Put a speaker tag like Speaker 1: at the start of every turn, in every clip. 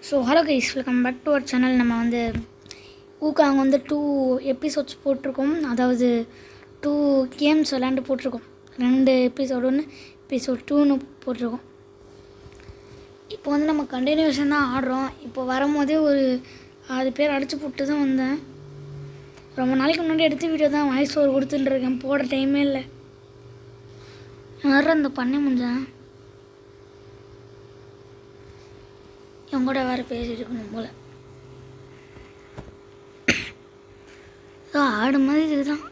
Speaker 1: So hello guys, welcome back to our channel. நம்ம வந்து ஊக்காங்க வந்து 2 எபிசோட்ஸ் போட்டிருக்கோம். அதாவது 2 கேம்ஸ் விளாண்டு போட்டிருக்கோம். 2 எபிசோடு 1 எபிசோட் 2ன்னு போட்டிருக்கோம். இப்போ வந்து நம்ம கண்டினியூஷன் தான் ஆடுறோம். இப்போ வரும்போதே ஒரு 6 பேர் அடித்து போட்டு தான் வந்தேன். ரொம்ப நாளைக்கு முன்னாடி எடுத்த வீடியோ தான் வாய்ஸ் ஓவர் கொடுத்துட்டுருக்கேன். போட டைமே இல்லை. வர்ற அந்த பண்ணி முடிஞ்சேன் என் கூட வேறு பேசியிருக்கணும் போல். ஆடு மாதிரி இதுதான்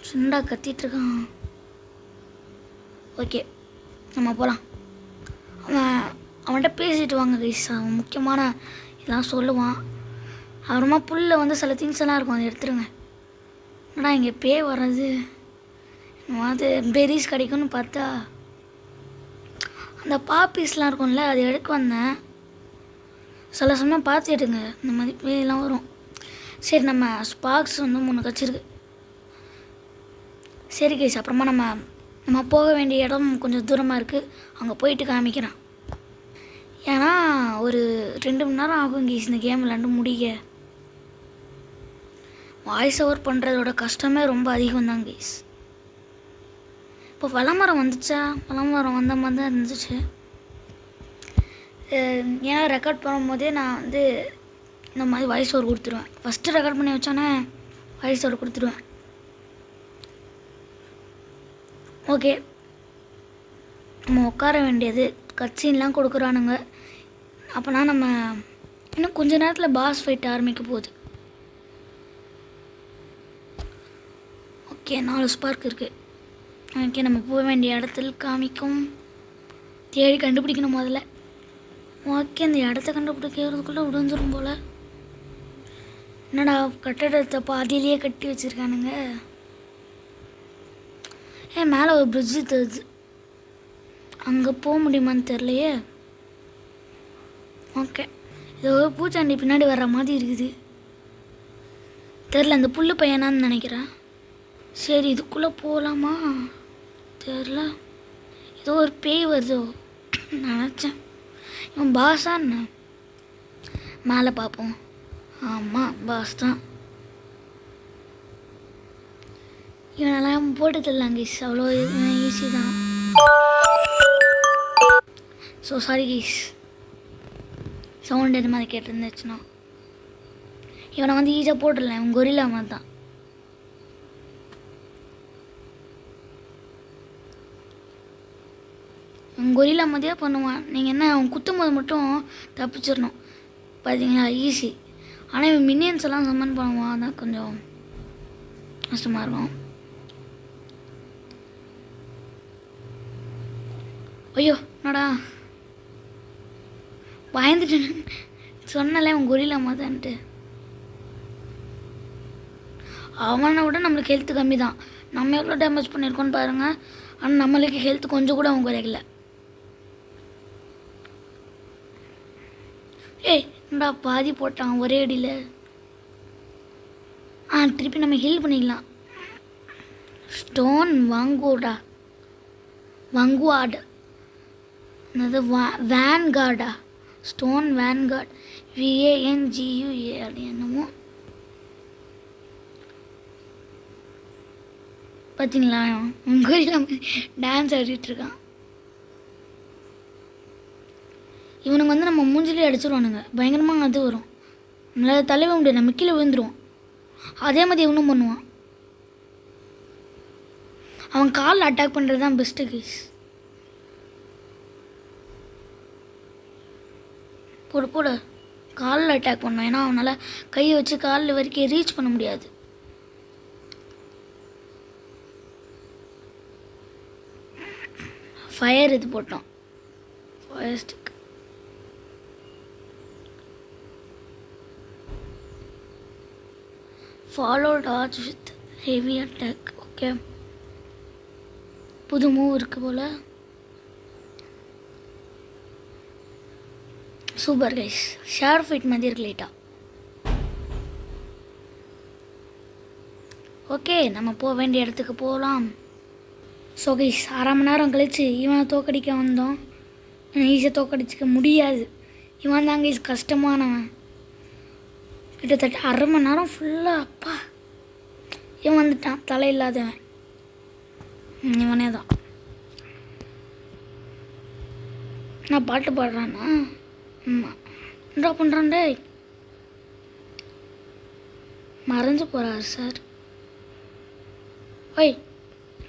Speaker 1: சிண்டா கத்திட்டுருக்கான். ஓகே, நம்ம போகலாம். அவன்கிட்ட பேசிட்டு வாங்க கைஸ். அவன் முக்கியமான இதெல்லாம் சொல்லுவான். அப்புறமா புல்லில் வந்து சில திங்ஸ் எல்லாம் இருக்கும், அதை எடுத்துருங்க. என்னடா இங்கே பேய் வர்றது, அது பெரிஸ் கிடைக்கும்னு பார்த்தா அந்த பாப்பீஸ்லாம் இருக்கும்ல, அது எடுக்க வந்தேன். சில சமயம் பார்த்து எடுங்க, இந்த மாதிரி பேயெல்லாம் வரும். சரி, நம்ம ஸ்பார்க்ஸ் வந்து 3 கச்சிருக்கு. சரி கைஸ், அப்புறமா நம்ம போக வேண்டிய இடம் கொஞ்சம் தூரமாக இருக்குது. அங்கே போயிட்டு காமிக்கிறேன். ஏன்னா ஒரு 2 மணி நேரம் ஆகும் கைஸ் இந்த கேம் விளாண்டு முடிக்க. வாய்ஸ் ஓவர் பண்ணுறதோட கஷ்டமே ரொம்ப அதிகம் தான் கைஸ். இப்போ வளமரம் வந்துச்சா, வளமரம் வந்த மாதிரி தான் இருந்துச்சு. ஏன்னா ரெக்கார்ட் பண்ணும்போதே நான் வந்து இந்த மாதிரி வாய்ஸ் ஓவர் கொடுத்துருவேன். ஃபஸ்ட்டு ரெக்கார்ட் பண்ணி வச்சோன்னே வாய்ஸ் ஓவர் கொடுத்துருவேன். ஓகே, நம்ம உட்கார வேண்டியது. கட்சின்லாம் கொடுக்குறானுங்க. அப்போனா நம்ம இன்னும் கொஞ்ச நேரத்தில் பாஸ் ஃபைட் ஆரம்பிக்க போகுது. ஓகே, 4 ஸ்பார்க் இருக்குது. ஓகே, நம்ம போக வேண்டிய இடத்துல காமிக்கும். தேடி கண்டுபிடிக்கணும் முதல்ல. ஓகே, இந்த இடத்த கண்டுபிடிக்கிறதுக்குள்ளே விடுஞ்சிரும் போல். என்னடா கட்டடத்தை பாதியிலேயே கட்டி வச்சுருக்கானுங்க. மேலே ஒரு பிரிட்ஜு தெரியுது. அங்கே போக முடியுமான்னு தெரிலையே. ஓகே, இது ஒரு பூச்சாண்டி பின்னாடி வர்ற மாதிரி இருக்குது. தெரில, அந்த புல்லு பையனான்னு நினைக்கிறேன். சரி, இதுக்குள்ளே போகலாமா தெரில. ஏதோ ஒரு பேய் வருதோ நினச்சேன். இவன் பாஸா என்ன? மேலே பார்ப்போம். ஆமாம், பாஸ் தான். இவனெல்லாம் போட்டு தரலாம் கைஸ், அவ்வளோ ஈஸி தான். ஸோ சாரி கைஸ், சவுண்ட் இது மாதிரி கேட்டிருந்துச்சுன்னா. இவனை வந்து ஈஸியாக போட்டுடலாம். இவன் கொரில்லா மாதிரி தான். கொரில்லா மாதிரியே பண்ணுவான். நீங்கள் என்ன, அவன் குத்தும் போது மட்டும் தப்பிச்சிடணும். பார்த்தீங்களா, ஈஸி. ஆனால் இவன் மினியன்ஸ் எல்லாம் சம்மன் பண்ணுவான், அதான் கொஞ்சம் கஷ்டமாக இருக்கும். ஐயோ, என்னடா பயந்துட்டேன். சொன்னல அவன் கொரில்லா மாதிரின்ட்டு. அவனை விட நம்மளுக்கு ஹெல்த்து கம்மி தான். நம்ம எவ்வளோ டேமேஜ் பண்ணியிருக்கோன்னு பாருங்கள். ஆனால் நம்மளுக்கு ஹெல்த் கொஞ்சம் கூட அவன் குறைக்கல. ஏய், என்னடா பாதி போட்டான் ஒரே அடியில். திருப்பி நம்ம ஹீல் பண்ணிக்கலாம். ஸ்டோன் வாங்குவார்டு என்னது, வேன்கார்டா, ஸ்டோன் வேன்கார்டு, VANGUA அப்படி என்னமோ. பார்த்தீங்களா, உங்கள் டான்ஸ் ஆடிட்டுருக்கான். இவனுங்க வந்து நம்ம மூஞ்சிலே அடிச்சிருவானுங்க. பயங்கரமாக அது வரும். நம்மளால் தலைவ முடியாது, நம்ம கீழே விழுந்துருவோம். அதே மாதிரி இவனும் பண்ணுவான். அவன் காலில் அட்டாக் பண்ணுறது தான் பெஸ்ட்டு கேஸ். போட காலில் அட்டாக் பண்ணுவான். ஏன்னா அவனால் கையை வச்சு காலில் வரைக்கும் ரீச் பண்ண முடியாது. ஃபயர் இது போட்டோம், fire stick. Follow torch with heavy attack. Okay, புது மூவ் இருக்குது போல். சூப்பர் கைஸ், ஷேர் ஃபைட் மாதிரி இருக்கு லைட்டாக. ஓகே, நம்ம போக வேண்டிய இடத்துக்கு போகலாம். ஸோ கைஸ், 1/2 மணி நேரம் கழித்து இவனை தோக்கடிக்க வந்தோம். ஈஸியாக தோக்கடிச்சிக்க முடியாது. இவன் தாங்க கஷ்டமானவன். கிட்டத்தட்ட 1/2 மணி நேரம் ஃபுல்லாக அப்பா இவன் வந்துட்டான் தலை இல்லாதவன். இவனே தான். நான் பாட்டு பாடுறானா? ஆமாம். என்ன பண்ணுறான்டே? மறைஞ்சு போகிறாரு சார். ஓய்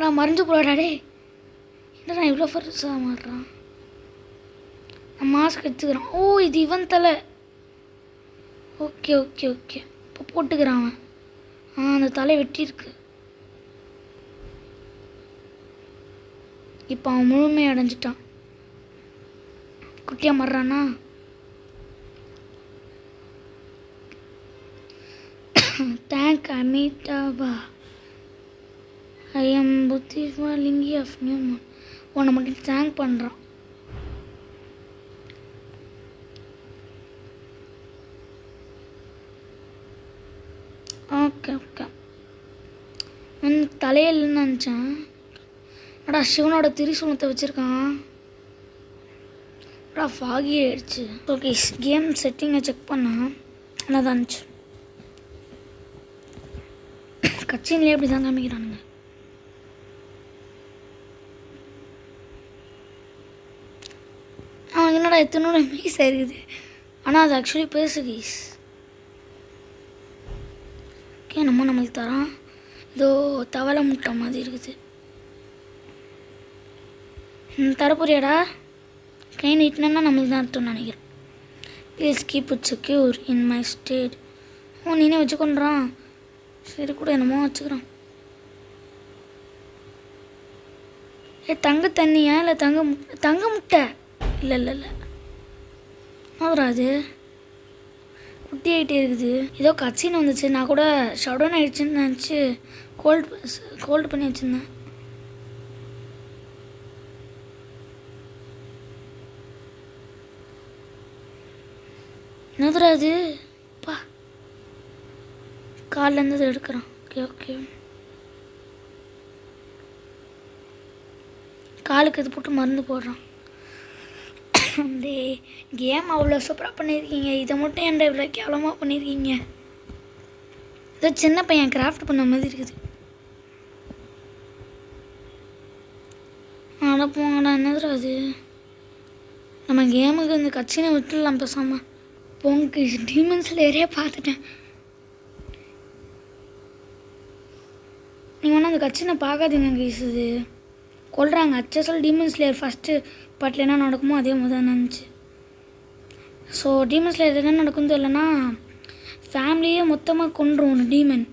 Speaker 1: நான் மறைஞ்சு போகிறாடே. என்னடா இவ்வளோ ஃபர்ஸாக மாறுறான். நான் மாஸ்க் எடுத்துக்கிறான். ஓ இது இவன் தலை. ஓகே ஓகே ஓகே இப்போ போட்டுக்கிறான் அவன். அந்த தலை வெட்டியிருக்கு. இப்போ அவன் முழுமையை அடைஞ்சிட்டான். குட்டியாக மாறுறானா? தேங்க் அமிதாபா. ஐ எம் புத்திஃபா லிங்கி ஆஃப் நியூமன். உன்னை மட்டும் தேங்க் பண்ணுறான். Okay okay. தலையில்னு நினச்சேன். அடா சிவனோட திரிசூலத்தை வச்சுருக்கான். அடா ஃபாகி ஆயிடுச்சு. ஓகே கேம் செட்டிங்கை செக் பண்ணால் நல்லா தான் இருந்துச்சு. கட்சின்லேயே அப்படி தான் காமிக்கிறானுங்க. அவனுக்கு என்னடா எத்தனோட மீஸ் இருக்குது. ஆனால் அது ஆக்சுவலி பேசு கீஸ். ஓகே நம்மளுக்கு தரான். ஏதோ தவளை முட்டை மாதிரி இருக்குது. தரப்புறியாடா? கை நீட்டினா நம்மளுக்கு தான் அர்த்தம்னு நினைக்கிறேன். Please keep it secure in my state. ஓ நீனே வச்சுக்கொண்டான். சரி கூட என்னமோ வச்சுக்கிறான். தங்க தண்ணியா இல்லை தங்க முட்டை? இல்லை இல்லை இல்லை அது குட்டி ஆகிட்டே இருக்குது. ஏதோ கட்சின்னு வந்துச்சு. நான் கூட ஷடவுன் ஆகிடுச்சின்னு நினச்சி கோல்டு பண்ணி வச்சுருந்தேன். என்னதுரா அது? பா காலிலேருந்து எடுக்கிறான். ஓகே ஓகே காலுக்கு இது போட்டு மருந்து போடுறான். அந்த கேம் அவ்வளோ சூப்பராக பண்ணியிருக்கீங்க. இதை மட்டும் என்கிட்ட இவ்வளோ கேவலமாக பண்ணியிருக்கீங்க. ஏதோ சின்ன பையன் கிராஃப்ட் பண்ண மாதிரி இருக்குது. ஆனால் போங்கடா. என்னதுரா அது? நம்ம கேமுக்கு இந்த கட்சினை விட்டுடலாம் பேசாமல். போங்க டீமன் ஸ்லேயரே பார்த்துட்டேன். நீங்கள் ஒன்றும் அந்த கட்சினை பார்க்காதீங்க கைஸ். இது கொள்றாங்க. அச்சல் டீமன் ஸ்லேயர் ஃபஸ்ட்டு பாட்டில் என்ன நடக்குமோ அதே மாதிரி தான் நினச்சி. ஸோ டீமன் ஸ்லேயர் என்ன நடக்கும்னு தெரியலனா ஃபேமிலியே மொத்தமாக கொண்டுரும் ஒரு டீமன்.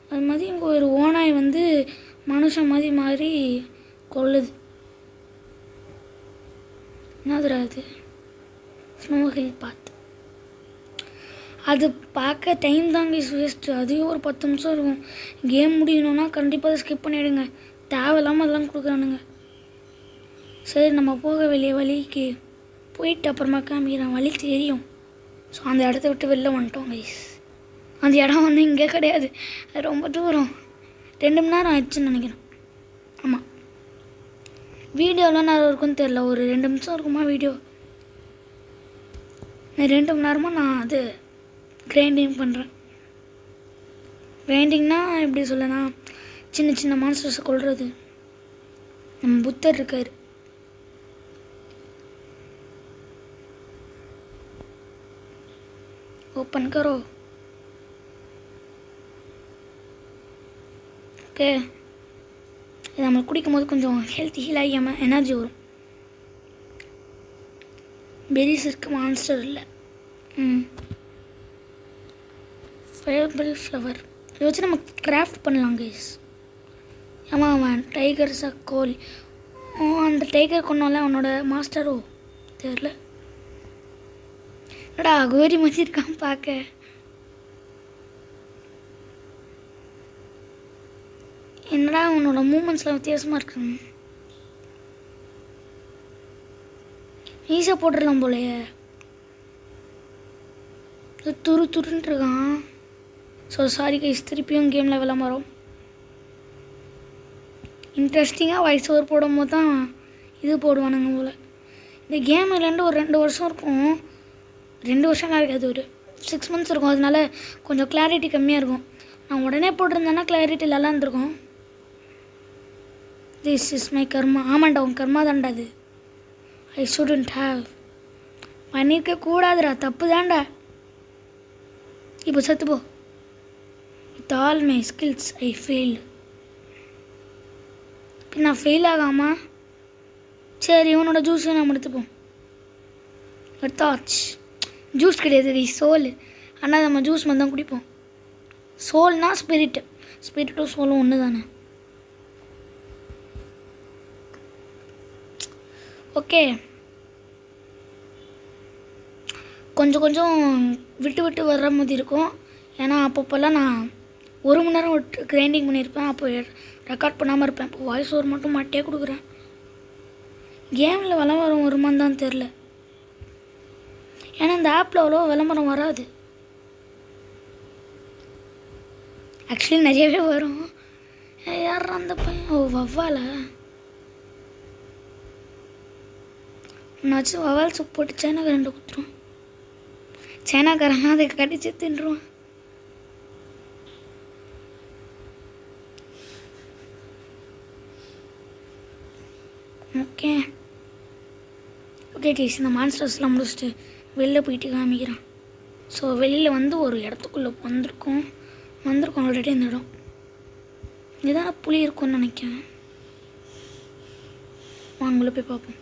Speaker 1: அது மாதிரி இங்கே ஒரு ஓனாய் வந்து மனுஷன் மாதிரி மாறி கொள்ளுது. என்னதுரா அது? ஸ்னோ ஹில் பாத். அது பார்க்க டைம் தாங்க வேஸ்ட்டு. அதுவே ஒரு 10 நிமிஷம் இருக்கும். கேம் முடியணுன்னா கண்டிப்பாக ஸ்கிப் பண்ணிவிடுங்க. தேவையில்லாமல் அதெல்லாம் கொடுக்குறானுங்க. சரி நம்ம போக வெளியே வழிக்கு போயிட்டு அப்புறமா காமிக்கிறேன். வழி தெரியும். ஸோ அந்த இடத்த விட்டு வெளில வந்துட்டோம் கைஸ். அந்த இடம் வந்து இங்கே கிடையாது. அது ரொம்ப தூரம். 2 மணி நேரம் ஆயிடுச்சுன்னு நினைக்கிறேன். ஆமாம் வீடியோலாம் நேரம் இருக்குன்னு தெரில. ஒரு 2 நிமிஷம் இருக்குமா வீடியோ. 2 மணி நேரமாக நான் அது கிரைண்டிங் பண்ணுறேன். கிரைண்டிங்னா எப்படி சொல்லனா சின்ன சின்ன மான்ஸ்டர்ஸை கொள்வது. நம்ம புத்தர் இருக்கார். ஓப்பன் கரோ. ஓகே இது நம்ம குடிக்கும் போது கொஞ்சம் ஹீல் ஆகியாமல் எனர்ஜி வரும். பெரிஸ் இருக்கு, மான்ஸ்டர் இல்லை. ஃபயர்பல் ஃப்ளவர் இதை வச்சு நம்ம கிராஃப்ட் பண்ணலாம் கைஸ். ஆமாம் அவன் டைகர் கோழி. அந்த டைகர் கொண்டோம்ல அவனோட மாஸ்டரோ தெரில. என்னடா கோரி மாதிரி இருக்கான் பார்க்க. என்னடா அவனோட மூமெண்ட்ஸ்லாம் வித்தியாசமாக இருக்கு. ஈஸியாக போட்டுடலாம் போலையே. துரு துருன்னு இருக்கான். ஸோ சாரி கைஸ் திருப்பியும் கேமில் விளம்பரம். இன்ட்ரெஸ்டிங்காக வாய்ஸ் ஓவர் போடும் போது தான் இது போடுவானுங்க போல். இந்த கேம் விளையாண்டு ஒரு 2 வருஷம் இருக்கும். 2 வருஷம்லாம் இருக்காது, ஒரு 6 months இருக்கும். அதனால கொஞ்சம் கிளாரிட்டி கம்மியாக இருக்கும். நான் உடனே போட்டிருந்தேன்னா கிளாரிட்டி நல்லா இருந்திருக்கும். This is my karma. ஆமாண்டா, உன் கர்மா தான்டா அது. I shouldn't have. பண்ணியிருக்க கூடாதுடா, தப்பு தான்டா. இப்போ செத்துப்போ. With all my skills I failed. இப்போ நான் ஃபெயில் ஆகாமா? சரி, இவனோட ஜூஸை நம்ம எடுத்துப்போம். எடுத்தாச்சு. ஜூஸ் கிடையாது, சோல். ஆனால் நம்ம ஜூஸ் மட்டும் தான் குடிப்போம். சோல்னா ஸ்பிரிட்டும் சோலும் ஒன்று தானே. ஓகே, கொஞ்சம் விட்டு வர்ற மாதிரி இருக்கும். ஏன்னா அப்பப்போல்லாம் நான் 1 மணி நேரம் விட்டு கிரைண்டிங் பண்ணியிருப்பேன். அப்போ ரெக்கார்ட் பண்ணாமல் இருப்பேன். இப்போ வாய்ஸ் ஓவர் மட்டும் மாட்டே கொடுக்குறேன். கேமில் விளம்பரம் வருமான்னு தான் தெரில. ஏன்னா இந்த ஆப்பில் அவ்வளோ விளம்பரம் வராது. ஆக்சுவலி நிறையவே வரும். யார் அந்த பையன்? ஓ, வவ்வால. என்னாச்சும் வவால் சூப் போட்டு சைனாக்காரன் கொடுத்துருவான். சைனாக்காரன் அதை கடிச்சு தின்றுவான். ஓகே கேஸ், இந்த மான்ஸ்டர்ஸ்லாம் முடிச்சுட்டு வெளில போயிட்டு காமிக்கிறான். ஸோ வெளியில் வந்து ஒரு இடத்துக்குள்ளே வந்திருக்கோம் ஆல்ரெடி. இந்த இடம் இதுதான் புலி இருக்கும்னு நினைக்கிறேன். வாங்கல போய் பார்ப்போம்.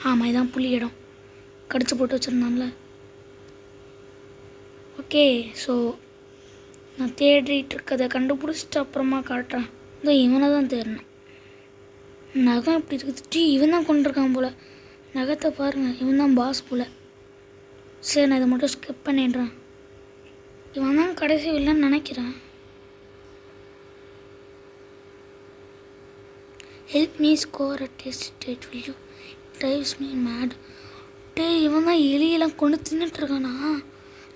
Speaker 1: ஆமாம், இதுதான் புலி இடம். கடிச்சு போட்டு வச்சுருந்தான்ல. ஓகே, ஸோ நான் தேடிட்டு இருக்கதை கண்டுபிடிச்சிட்டு அப்புறமா காட்டுறேன். இதோ இவனை தான் தேடினேன். நகம் இப்படி இருக்குது. இவன் தான் கொண்டிருக்கான் போல். நகத்தை பாருங்கள், இவன் தான் பாஸ் போல். சரி, நான் இதை மட்டும் ஸ்கிப் பண்ணிடுறேன். இவன் தான் கடைசி இல்லைன்னு நினைக்கிறேன். Help me score a test date will you drives me mad. இவன் தான் எலியெல்லாம் கொண்டு தின்னுட்டுருக்கானா?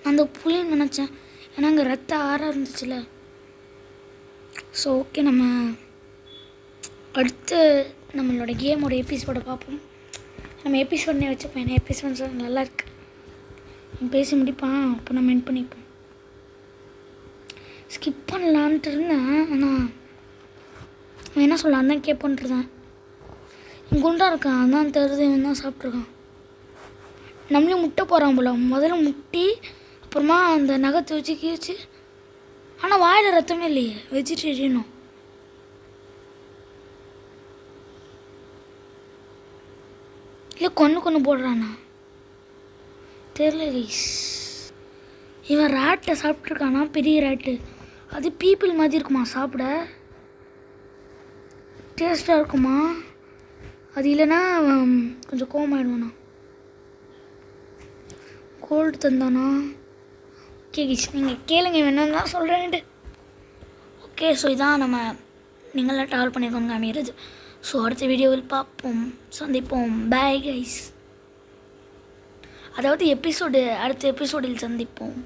Speaker 1: நான் அந்த புலின்னு நினச்சேன். ஏன்னா அங்கே ரத்த ஆறாக இருந்துச்சுல. ஸோ ஓகே, நம்ம அடுத்து நம்மளோட கேமோட எபிசோடை பார்ப்போம். நம்ம எபிசோடனே வச்சுப்போம். ஏன்னா எபிசோட் நல்லாயிருக்கு. பேசி முடிப்பான், அப்போ நம்ம எண்ட் பண்ணிப்போம். ஸ்கிப் பண்ணலான்ட்டு இருந்தேன். ஆனால் அவன் என்ன சொல்ல, அதான் கேட்பன்ட்டுருந்தேன். குண்டாக இருக்கான், அதான் தெரியுது. இவன் தான் சாப்பிட்ருக்கான். நம்மளையும் முட்டை போகிறான் போல. முதல்ல முட்டி அப்புறமா அந்த நகத்தை வச்சு கீழ்ச்சி. ஆனால் வாயில் ரத்தமே இல்லையே. வெஜிடேரியனும் இல்லை, கொன்று போடுறானா தெரியல கைஸ். இவன் ரேட்டை சாப்பிட்ருக்கானா, பெரிய ரேட்டு. அது பீப்புள் மாதிரி இருக்குமா சாப்பிட? டேஸ்ட்டாக இருக்குமா? அது இல்லைன்னா கொஞ்சம் கோவமாயிடுவானா? கோல்டு தந்தானா? ஓகே கைஸ், நீங்கள் கேளுங்க, வேணும்னு தான் சொல்கிறேன்ட்டு. ஓகே, ஸோ இதான் நம்ம நீங்களாம் ட்ராவல் பண்ணியிருக்கோம் காமிக்கிறது. ஸோ அடுத்த வீடியோவில் பார்ப்போம், சந்திப்போம். Bye guys. அதாவது அடுத்த எபிசோடில் சந்திப்போம்.